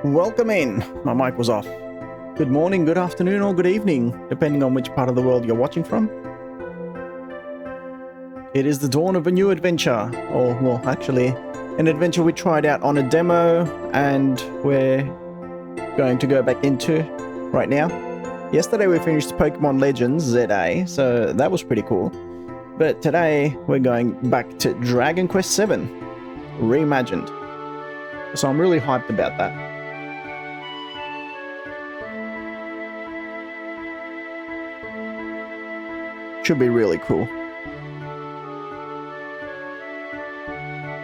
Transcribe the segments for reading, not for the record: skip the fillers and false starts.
Welcome in. My mic was off. Good morning, good afternoon, or good evening, depending on which part of the world you're watching from. It is the dawn of a new adventure, or, well, actually, an adventure we tried out on a demo, and we're going to go back into right now. Yesterday we finished Pokemon Legends ZA, so that was pretty cool. But today we're going back to Dragon Quest VII Reimagined. So I'm really hyped about that. Should be really cool.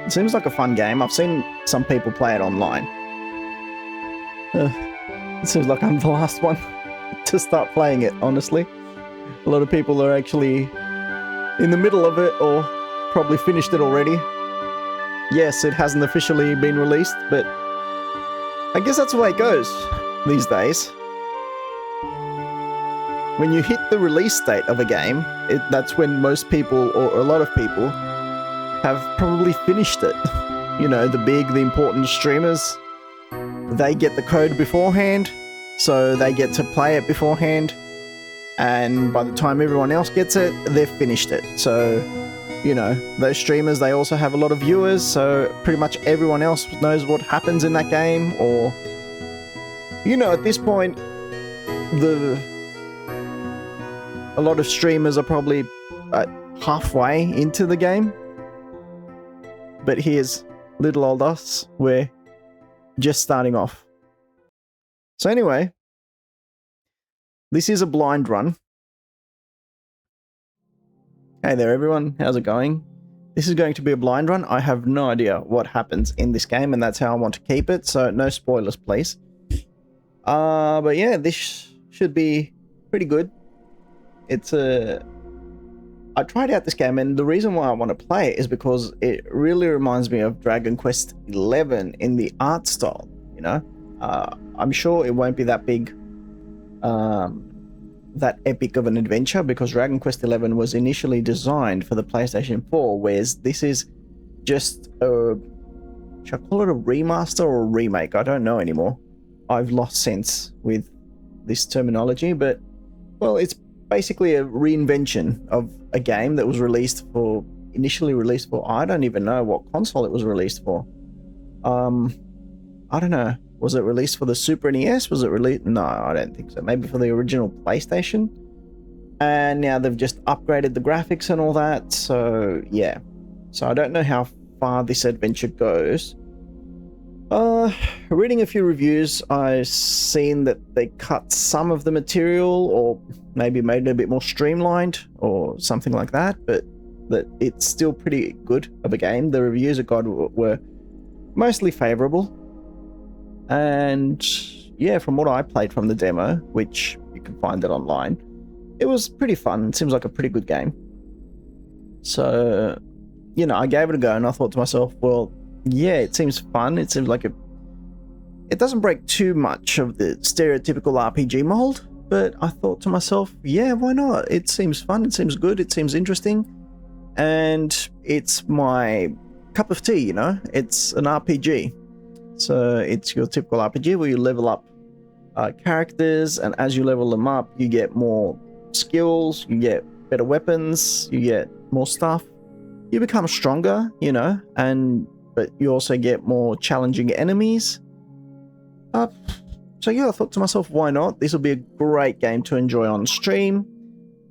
It seems like a fun game. I've seen some people play it online. It seems like I'm the last one to start playing it, honestly. A lot of people are actually in the middle of it or probably finished it already. Yes, it hasn't officially been released, but I guess that's the way it goes these days. When you hit the release date of a game, that's when most people, or a lot of people, have probably finished it. You know, the important streamers, they get the code beforehand, so they get to play it beforehand, and by the time everyone else gets it, they've finished it. So, you know, those streamers, they also have a lot of viewers, so pretty much everyone else knows what happens in that game, or, you know, at this point, a lot of streamers are probably halfway into the game. But here's little old us, we're just starting off. So anyway, this is a blind run. Hey there everyone, how's it going? This is going to be a blind run. I have no idea what happens in this game, and that's how I want to keep it, so no spoilers please. But yeah, this should be pretty good. I tried out this game, and the reason why I want to play it is because it really reminds me of Dragon Quest XI in the art style, you know? I'm sure it won't be that big, that epic of an adventure, because Dragon Quest XI was initially designed for the PlayStation 4, whereas this is just should I call it a remaster or a remake? I don't know anymore. I've lost sense with this terminology, but, well, it's basically a reinvention of a game that was initially released for, I don't even know what console it was released for. I don't know. Was it released for the Super NES? Was it released? No, I don't think so. Maybe for the original PlayStation. And now they've just upgraded the graphics and all that. So yeah. So I don't know how far this adventure goes. Reading a few reviews, I've seen that they cut some of the material, or maybe made it a bit more streamlined or something like that, but that it's still pretty good of a game. The reviews I got were mostly favorable. And yeah, from what I played from the demo, which you can find it online. It was pretty fun. It seems like a pretty good game. So, you know, I gave it a go and I thought to myself, well, yeah, it seems fun. It seems like it doesn't break too much of the stereotypical RPG mold, but I thought to myself, yeah, why not? It seems fun, it seems good, it seems interesting, and it's my cup of tea, you know? It's an RPG. So it's your typical RPG where you level up characters, and as you level them up, you get more skills, you get better weapons, you get more stuff. You become stronger, you know, but you also get more challenging enemies. So yeah, I thought to myself, why not? This will be a great game to enjoy on stream.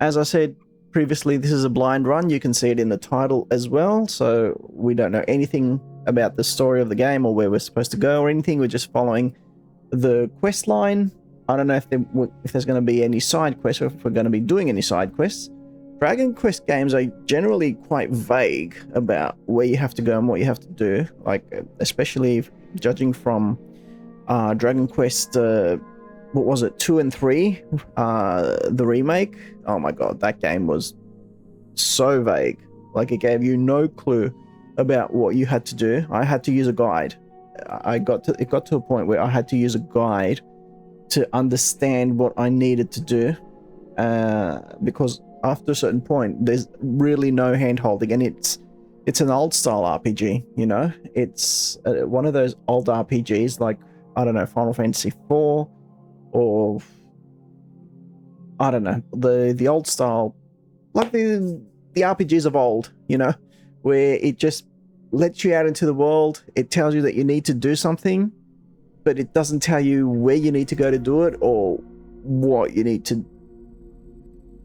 As I said previously, this is a blind run. You can see it in the title as well. So we don't know anything about the story of the game or where we're supposed to go or anything. We're just following the quest line. I don't know if there's going to be any side quests or if we're going to be doing any side quests. Dragon Quest games are generally quite vague about where you have to go and what you have to do. Like, especially judging from Dragon Quest, what was it, 2 and 3, the remake. Oh my god, that game was so vague. Like, it gave you no clue about what you had to do. I had to use a guide. It got to a point where I had to use a guide to understand what I needed to do, because after a certain point, there's really no hand-holding, and it's an old-style RPG, you know? It's one of those old RPGs, like, I don't know, Final Fantasy IV, or I don't know, the old style, like the RPGs of old, you know, where it just lets you out into the world. It tells you that you need to do something, but it doesn't tell you where you need to go to do it or what you need to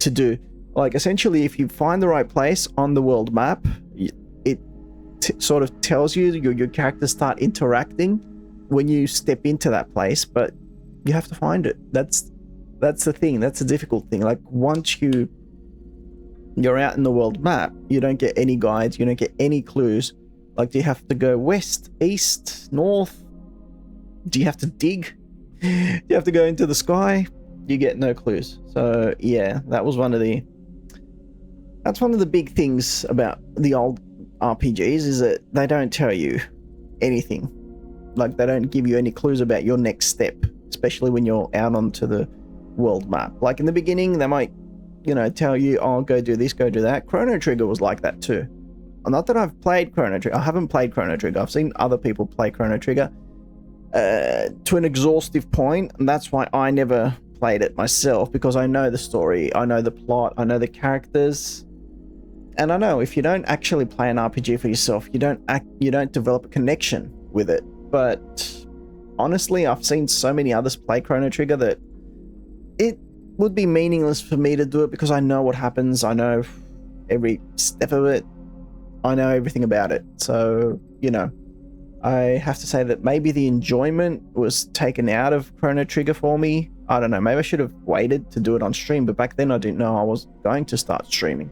do. Like, essentially, if you find the right place on the world map, it sort of tells you your characters start interacting when you step into that place, but you have to find it. That's the thing. That's the difficult thing. Like, once you're out in the world map, you don't get any guides, you don't get any clues. Like, do you have to go west, east, north? Do you have to dig? Do you have to go into the sky? You get no clues. So yeah, that's one of the big things about the old RPGs, is that they don't tell you anything. Like, they don't give you any clues about your next step, especially when you're out onto the world map. Like, in the beginning, they might, you know, tell you, oh, go do this, go do that. Chrono Trigger was like that too. Not that I've played Chrono Trigger. I haven't played Chrono Trigger. I've seen other people play Chrono Trigger to an exhaustive point, and that's why I never played it myself, because I know the story, I know the plot, I know the characters, and I know if you don't actually play an RPG for yourself, you don't develop a connection with it. But honestly, I've seen so many others play Chrono Trigger that it would be meaningless for me to do it, because I know what happens, I know every step of it, I know everything about it. So, you know, I have to say that maybe the enjoyment was taken out of Chrono Trigger for me. I don't know, maybe I should have waited to do it on stream, but back then I didn't know I was going to start streaming.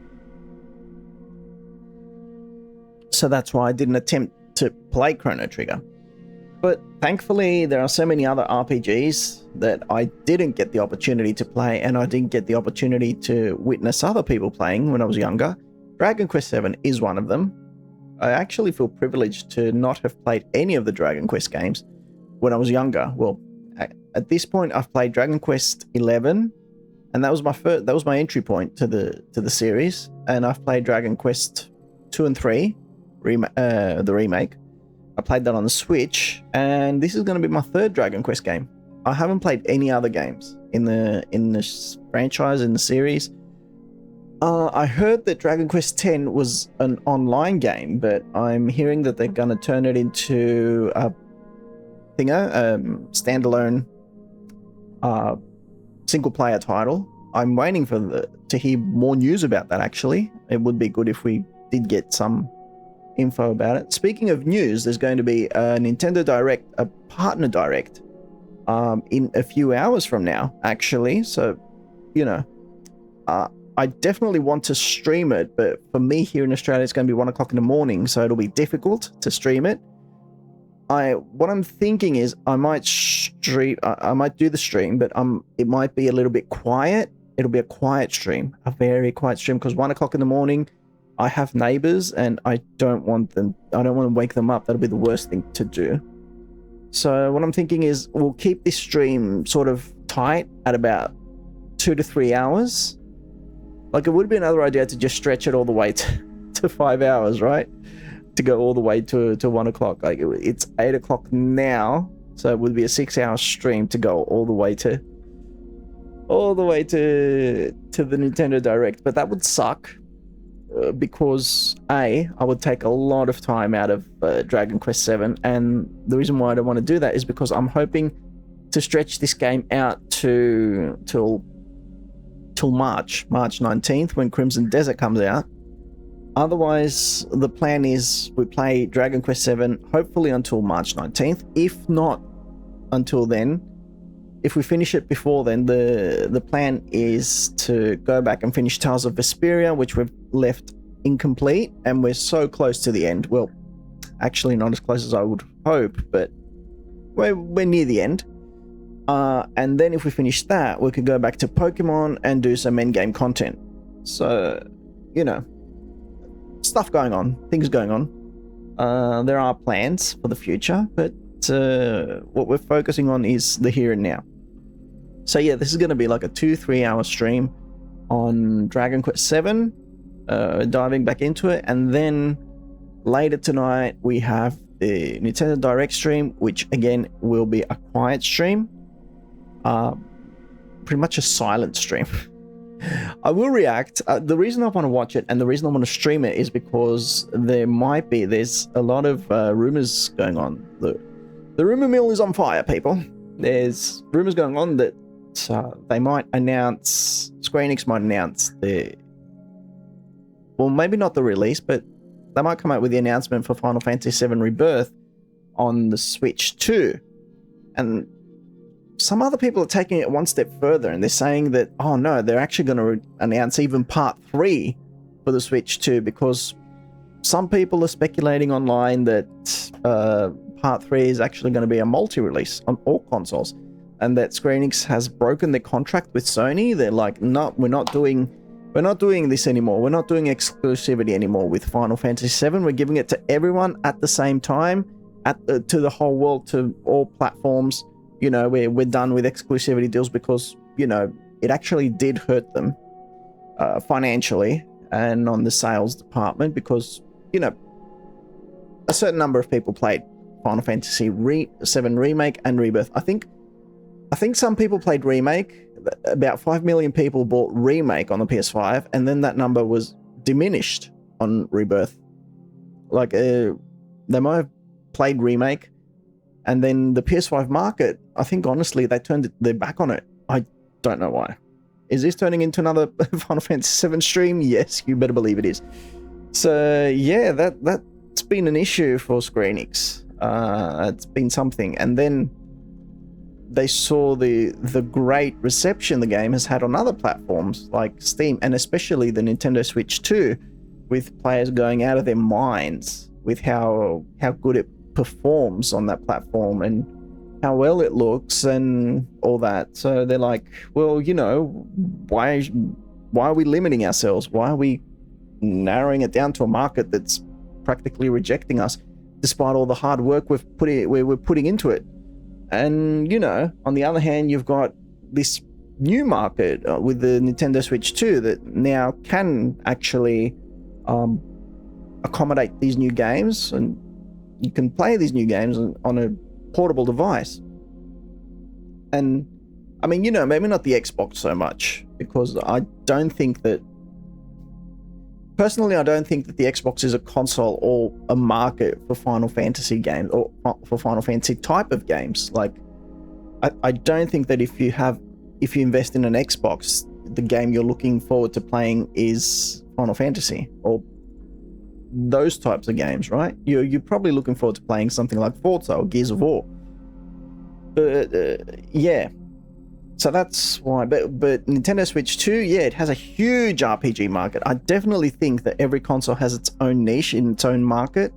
So that's why I didn't attempt to play Chrono Trigger. But thankfully, there are so many other RPGs that I didn't get the opportunity to play, and I didn't get the opportunity to witness other people playing when I was younger. Dragon Quest VII is one of them. I actually feel privileged to not have played any of the Dragon Quest games when I was younger. Well, at this point, I've played Dragon Quest XI, and that was my entry point to the series. And I've played Dragon Quest 2 and 3, the remake. I played that on the Switch, and this is going to be my third Dragon Quest game. I haven't played any other games in the franchise, in the series. I heard that Dragon Quest X was an online game, but I'm hearing that they're going to turn it into a standalone single-player title. I'm waiting to hear more news about that, actually. It would be good if we did get some info about it. Speaking of news, there's going to be a Nintendo Direct, a partner Direct, in a few hours from now, actually. So, you know, I definitely want to stream it, but for me here in Australia, it's going to be 1 o'clock in the morning, so it'll be difficult to stream it. what I'm thinking is I might stream. I might do the stream, but it might be a little bit quiet. It'll be a quiet stream, a very quiet stream, because 1 o'clock in the morning, I have neighbors and I don't want to wake them up. That'll be the worst thing to do. So what I'm thinking is we'll keep this stream sort of tight at about 2 to 3 hours. Like, it would be another idea to just stretch it all the way to 5 hours, right? To go all the way to 1 o'clock. Like, it's 8 o'clock now, so it would be a 6-hour stream to go all the way to the Nintendo Direct. But that would suck, because I would take a lot of time out of Dragon Quest VII, and the reason why I don't want to do that is because I'm hoping to stretch this game out till March 19th, when Crimson Desert comes out. Otherwise, the plan is we play Dragon Quest VII hopefully until March 19th. If not until then, if we finish it before then, the plan is to go back and finish Tales of Vesperia, which we've left incomplete, and we're so close to the end. Well, actually not as close as I would hope, but we're near the end. And then if we finish that, we could go back to Pokemon and do some endgame content. So, you know, stuff going on, things going on. There are plans for the future, but what we're focusing on is the here and now. So yeah, this is going to be like a 2-3 hour stream on Dragon Quest VII, diving back into it, and then later tonight we have the Nintendo Direct stream, which again will be a quiet stream, pretty much a silent stream. I will react. The reason I want to watch it and the reason I want to stream it is because there's a lot of rumors going on. The rumor mill is on fire, people. There's rumors going on that they might announce, Square Enix might announce well, maybe not the release, but they might come out with the announcement for Final Fantasy VII Rebirth on the Switch 2. And some other people are taking it one step further, and they're saying that, oh no, they're actually going to announce even Part 3 for the Switch 2, because some people are speculating online that Part 3 is actually going to be a multi-release on all consoles, and that Square Enix has broken their contract with Sony. They're like, no, we're not doing this anymore. We're not doing exclusivity anymore with Final Fantasy VII. We're giving it to everyone at the same time, to the whole world, to all platforms. You know, we're done with exclusivity deals, because, you know, it actually did hurt them financially and on the sales department, because, you know, a certain number of people played Final Fantasy VII Remake and Rebirth. I think some people played Remake. About 5 million people bought Remake on the PS5, and then that number was diminished on Rebirth. Like, they might have played Remake, and then the PS5 market, I think honestly, they turned their back on it. I don't know why. Is this turning into another Final Fantasy VII stream? Yes, you better believe it is. So yeah, that's been an issue for Square Enix. It's been something. And then they saw the great reception the game has had on other platforms like Steam, and especially the Nintendo Switch 2, with players going out of their minds with how good it performs on that platform and how well it looks and all that. So they're like, well, you know, why are we limiting ourselves? Why are we narrowing it down to a market that's practically rejecting us, despite all the hard work we're putting into it? And, you know, on the other hand, you've got this new market with the Nintendo Switch 2 that now can actually accommodate these new games, and you can play these new games on a portable device. And, I mean, you know, maybe not the Xbox so much, because personally, I don't think that the Xbox is a console or a market for Final Fantasy games, or for Final Fantasy type of games. Like, I don't think that if you invest in an Xbox, the game you're looking forward to playing is Final Fantasy or those types of games, right? You're probably looking forward to playing something like Forza or Gears of War. But yeah. So that's why, but Nintendo Switch 2, yeah, it has a huge RPG market. I definitely think that every console has its own niche in its own market.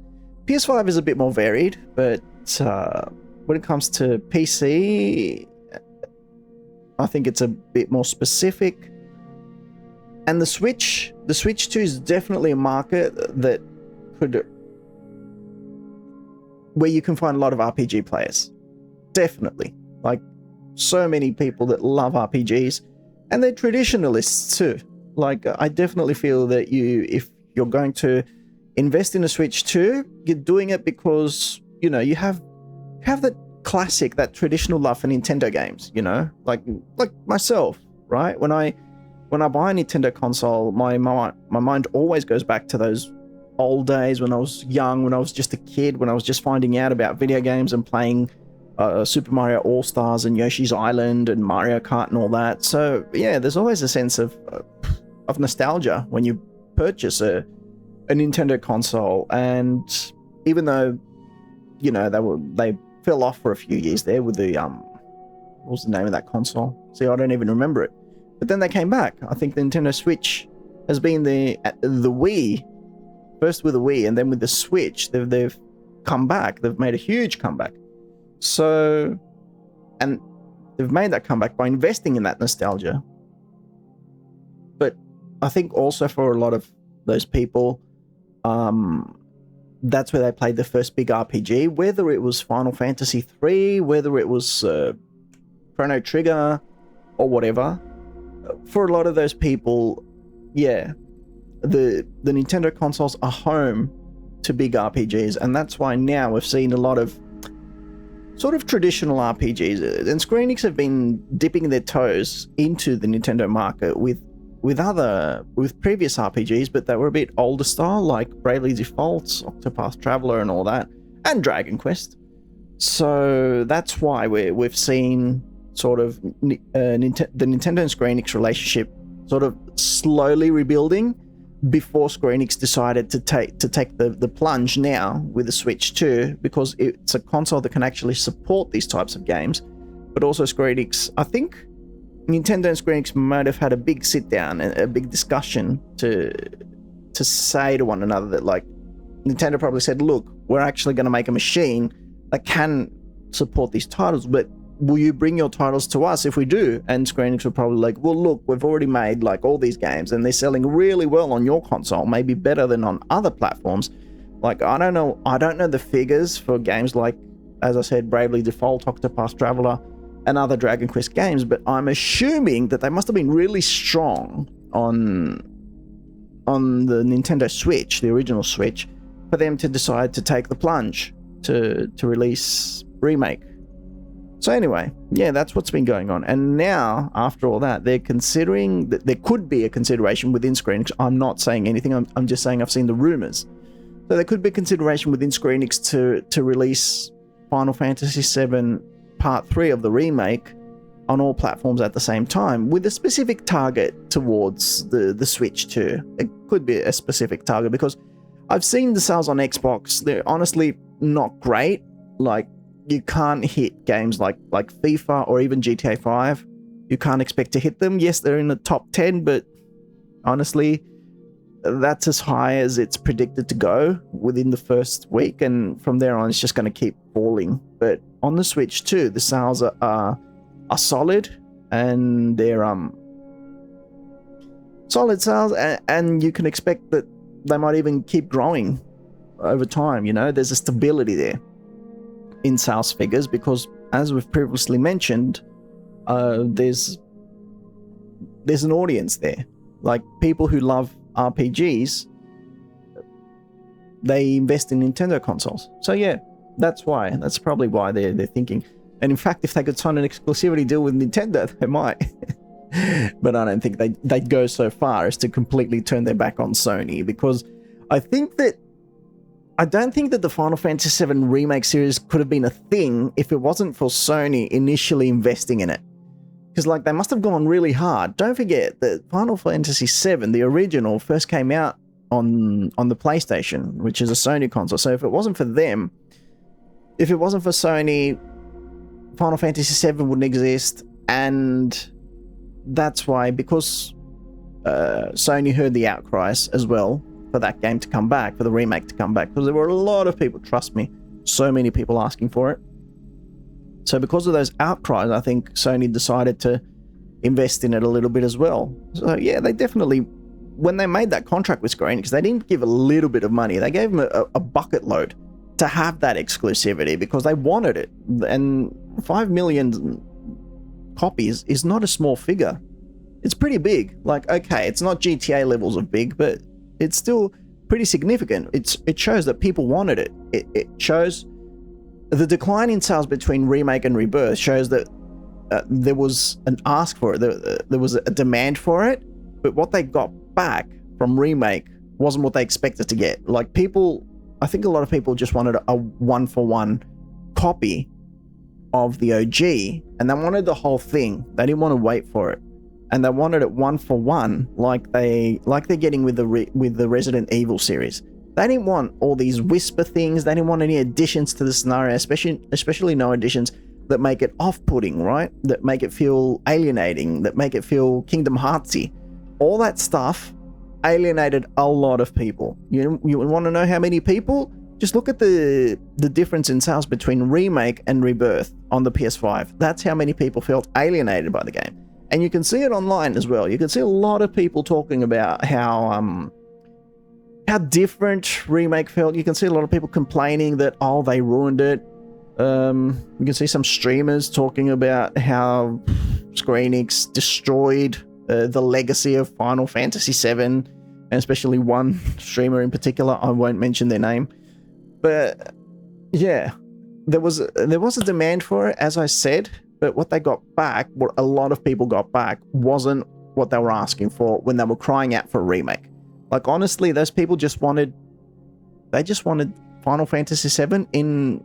PS5 is a bit more varied, but But when it comes to PC, I think it's a bit more specific. And the Switch 2 is definitely a market that where you can find a lot of RPG players. Definitely. Like, so many people that love RPGs, and they're traditionalists too. Like, I definitely feel that if you're going to invest in a Switch 2, you're doing it because, you know, you have that classic, that traditional love for Nintendo games, you know? Like myself, right? When I buy a Nintendo console, my mind always goes back to those old days when I was young, when I was just a kid, when I was just finding out about video games and playing Super Mario All-Stars and Yoshi's Island and Mario Kart and all that. So yeah, there's always a sense of nostalgia when you purchase a Nintendo console. And even though, you know, they fell off for a few years there with the what was the name of that console? See, I don't even remember it. But then they came back. I think the Nintendo Switch has been the Wii, first with the Wii and then with the Switch. They've come back. They've made a huge comeback. So, and they've made that comeback by investing in that nostalgia. But I think also for a lot of those people, that's where they played the first big RPG, whether it was Final Fantasy III, whether it was Chrono Trigger, or whatever. For a lot of those people, yeah, the Nintendo consoles are home to big RPGs, and that's why now we've seen a lot of sort of traditional RPGs. And Square Enix have been dipping their toes into the Nintendo market with previous RPGs, but that were a bit older style, like Bravely Default, Octopath Traveler, and all that, and Dragon Quest. So that's why we've seen sort of the Nintendo and Square Enix relationship sort of slowly rebuilding before Square Enix decided to take the plunge now with the Switch 2, because it's a console that can actually support these types of games. But also Square Enix, I think Nintendo and Square Enix might have had a big sit down and a big discussion to say to one another that, like, Nintendo probably said, look, we're actually going to make a machine that can support these titles, but will you bring your titles to us if we do? And Square Enix were probably like, well, look, we've already made like all these games and they're selling really well on your console, maybe better than on other platforms. Like, I don't know the figures for games like, as I said, Bravely Default, Octopath Traveler, and other Dragon Quest games, but I'm assuming that they must have been really strong on the Nintendo Switch, the original Switch, for them to decide to take the plunge to release Remake. So anyway, yeah, that's what's been going on. And now, after all that, they're considering that there could be a consideration within Square Enix. I'm not saying anything, I'm just saying I've seen the rumors. So there could be consideration within Square Enix to release Final Fantasy VII Part 3 of the remake on all platforms at the same time, with a specific target towards the Switch 2. It could be a specific target, because I've seen the sales on Xbox. They're honestly not great. Like, you can't hit games like FIFA or even GTA 5. You can't expect to hit them. Yes, they're in the top 10, but honestly, that's as high as it's predicted to go within the first week, and from there on, it's just going to keep falling. But on the Switch 2, the sales are solid, and they're solid sales, and you can expect that they might even keep growing over time. You know, there's a stability there in sales figures, because as we've previously mentioned, there's an audience there. Like, people who love RPGs, they invest in Nintendo consoles. So yeah, that's probably why they're thinking. And in fact, if they could sign an exclusivity deal with Nintendo, they might. But I don't think they'd go so far as to completely turn their back on Sony, because I don't think that the Final Fantasy VII Remake series could have been a thing if it wasn't for Sony initially investing in it. Because, like, they must have gone really hard. Don't forget that Final Fantasy VII, the original, first came out on the PlayStation, which is a Sony console. So if it wasn't for them, if it wasn't for Sony, Final Fantasy VII wouldn't exist. And that's why, because Sony heard the outcries as well for that game to come back, for the remake to come back, because there were a lot of people, trust me, So many people asking for it. So because of those outcries, I think Sony decided to invest in it a little bit as well. So yeah, they definitely, when they made that contract with Square Enix, they didn't give a little bit of money. They gave them a bucket load to have that exclusivity because they wanted it. And 5 million copies is not a small figure. It's pretty big. Like, okay, it's not GTA levels of big, but it's still pretty significant. It shows that people wanted it. It shows the decline in sales between Remake and Rebirth shows that there was an ask for it. There was a demand for it, but what they got back from Remake wasn't what they expected to get. Like, people, I think a lot of people just wanted a one-for-one copy of the OG, and they wanted the whole thing. They didn't want to wait for it, and they wanted it one-for-one, like they're getting with the Resident Evil series. They didn't want all these whisper things. They didn't want any additions to the scenario, especially no additions that make it off-putting, right? That make it feel alienating, that make it feel Kingdom Heartsy. All that stuff alienated a lot of people. You want to know how many people? Just look at the difference in sales between Remake and Rebirth on the PS5. That's how many people felt alienated by the game. And you can see it online as well. You can see a lot of people talking about how different Remake felt. You can see a lot of people complaining that, oh, they ruined it. You can see some streamers talking about how Square Enix destroyed the legacy of Final Fantasy VII, and especially one streamer in particular. I won't mention their name. But yeah, there was a demand for it, as I said, but what they got back, what a lot of people got back, wasn't what they were asking for when they were crying out for a remake. Like, honestly, those people just wanted Final Fantasy VII in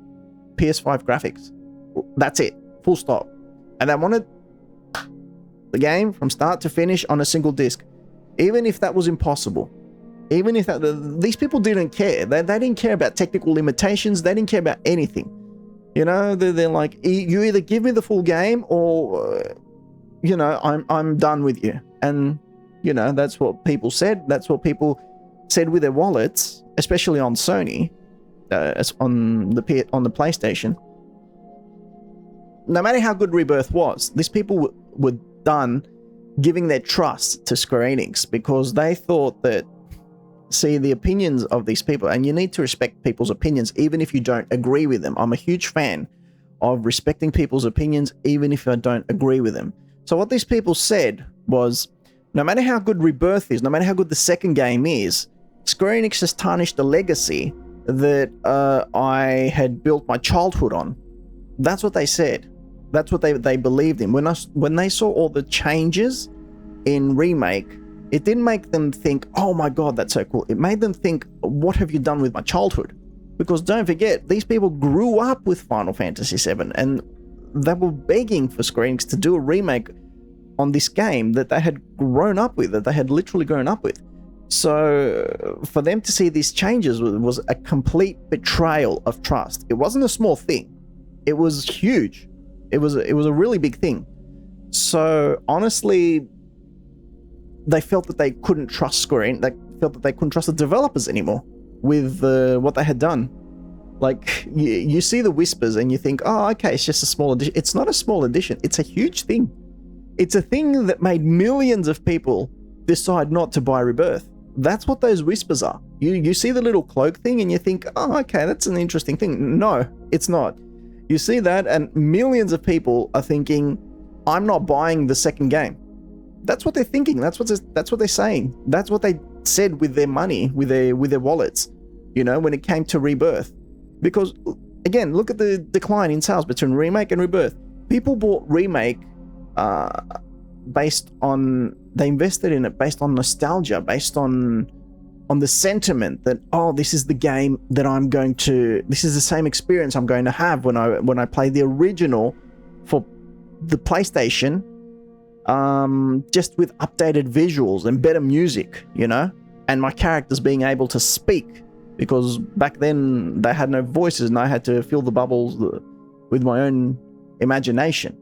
PS5 graphics. That's it. Full stop. And they wanted the game from start to finish on a single disc. Even if that was impossible. Even if these people didn't care. They didn't care about technical limitations. They didn't care about anything. You know, they're like, you either give me the full game or, you know, I'm done with you. And, you know, that's what people said. That's what people said with their wallets, especially on Sony, on the PlayStation. No matter how good Rebirth was, these people were done giving their trust to Square Enix because they thought that, see, the opinions of these people, and you need to respect people's opinions even if you don't agree with them. I'm a huge fan of respecting people's opinions even if I don't agree with them. So what these people said was, no matter how good Rebirth is, no matter how good the second game is, Square Enix has tarnished the legacy that I had built my childhood on. That's what they said. That's what they believed in. When they saw all the changes in Remake, it didn't make them think, oh my god, that's so cool. It made them think, what have you done with my childhood? Because don't forget, these people grew up with Final Fantasy VII, and they were begging for Square Enix to do a remake on this game that they had grown up with, that they had literally grown up with. So for them to see these changes was a complete betrayal of trust. It wasn't a small thing. It was huge. It was a really big thing. So honestly, they felt that they couldn't trust Square Enix. They felt that they couldn't trust the developers anymore with what they had done. Like, you see the whispers and you think, oh, okay, it's just a small addition. It's not a small addition. It's a huge thing. It's a thing that made millions of people decide not to buy Rebirth. That's what those whispers are. You see the little cloak thing and you think, oh, okay, that's an interesting thing. No, it's not. You see that and millions of people are thinking, I'm not buying the second game. That's what they're thinking. That's what they're saying. That's what they said with their money, with their wallets, you know, when it came to Rebirth. Because, again, look at the decline in sales between Remake and Rebirth. People bought Remake they invested in it based on nostalgia, based on the sentiment that, oh, this is the game that this is the same experience I'm going to have when I play the original for the PlayStation, just with updated visuals and better music, you know, and my characters being able to speak, because back then they had no voices and I had to fill the bubbles with my own imagination.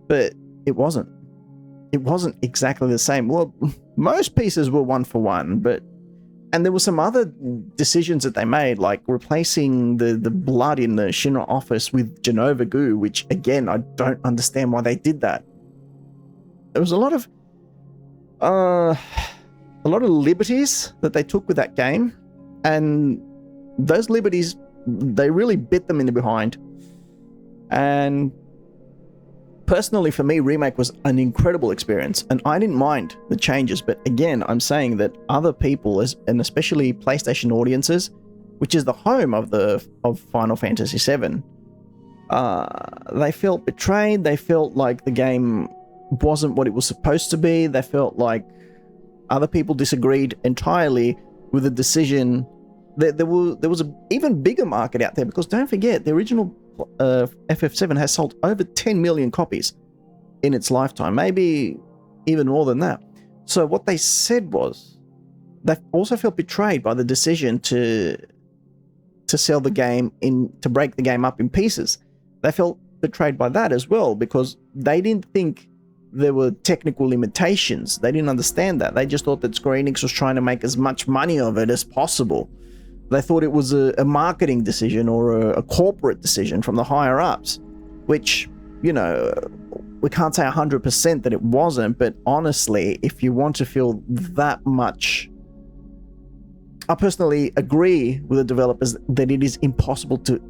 But it wasn't exactly the same. Well, most pieces were one for one, but And there were some other decisions that they made, like replacing the blood in the Shinra office with Genova goo, which again, I don't understand why they did that. There was a lot of liberties that they took with that game, and those liberties, they really bit them in the behind. And personally, for me, Remake was an incredible experience, and I didn't mind the changes. But again, I'm saying that other people, and especially PlayStation audiences, which is the home of Final Fantasy VII, they felt betrayed. They felt like the game wasn't what it was supposed to be. They felt like other people disagreed entirely with the decision. There was an even bigger market out there, because don't forget, the original FF7 has sold over 10 million copies in its lifetime, maybe even more than that. So what they said was they also felt betrayed by the decision to sell the game to break the game up in pieces. They felt betrayed by that as well, because they didn't think there were technical limitations. They didn't understand that. They just thought that Square Enix was trying to make as much money of it as possible. They thought it was a marketing decision or a corporate decision from the higher ups, which, you know, we can't say 100% that it wasn't, but honestly, if you want to feel that much, I personally agree with the developers that it is impossible to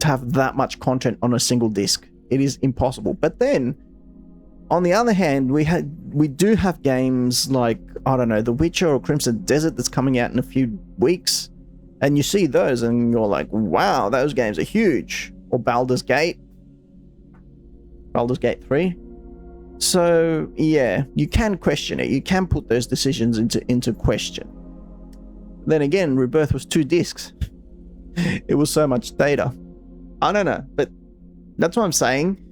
have that much content on a single disc. It is impossible. But then, on the other hand, we do have games like, I don't know, The Witcher or Crimson Desert that's coming out in a few weeks. And you see those and you're like, wow, those games are huge. Or Baldur's Gate 3. So, yeah, you can question it. You can put those decisions into question. Then again, Rebirth was 2 discs. It was so much data. I don't know, but that's what I'm saying.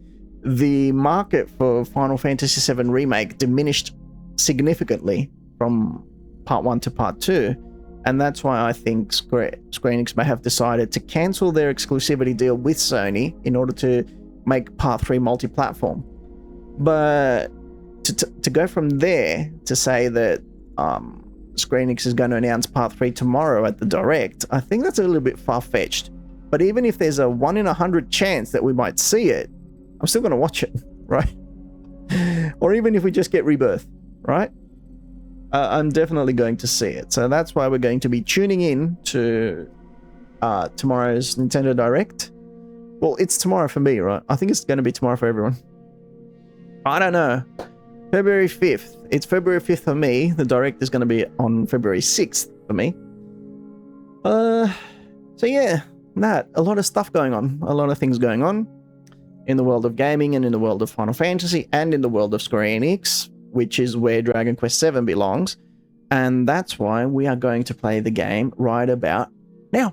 The market for Final Fantasy VII Remake diminished significantly from Part 1 to Part 2. And that's why I think Square Enix may have decided to cancel their exclusivity deal with Sony in order to make Part 3 multi-platform. But to go from there to say that Square Enix is going to announce Part 3 tomorrow at the Direct, I think that's a little bit far-fetched. But even if there's a 1 in 100 chance that we might see it, I'm still going to watch it, right? Or even if we just get Rebirth, right? I'm definitely going to see it. So that's why we're going to be tuning in to tomorrow's Nintendo Direct. Well, it's tomorrow for me, right? I think it's going to be tomorrow for everyone. I don't know. February 5th. It's February 5th for me. The Direct is going to be on February 6th for me. So yeah, a lot of stuff going on. A lot of things going on in the world of gaming and in the world of Final Fantasy and in the world of Square Enix, which is where Dragon Quest VII belongs. And that's why we are going to play the game right about now.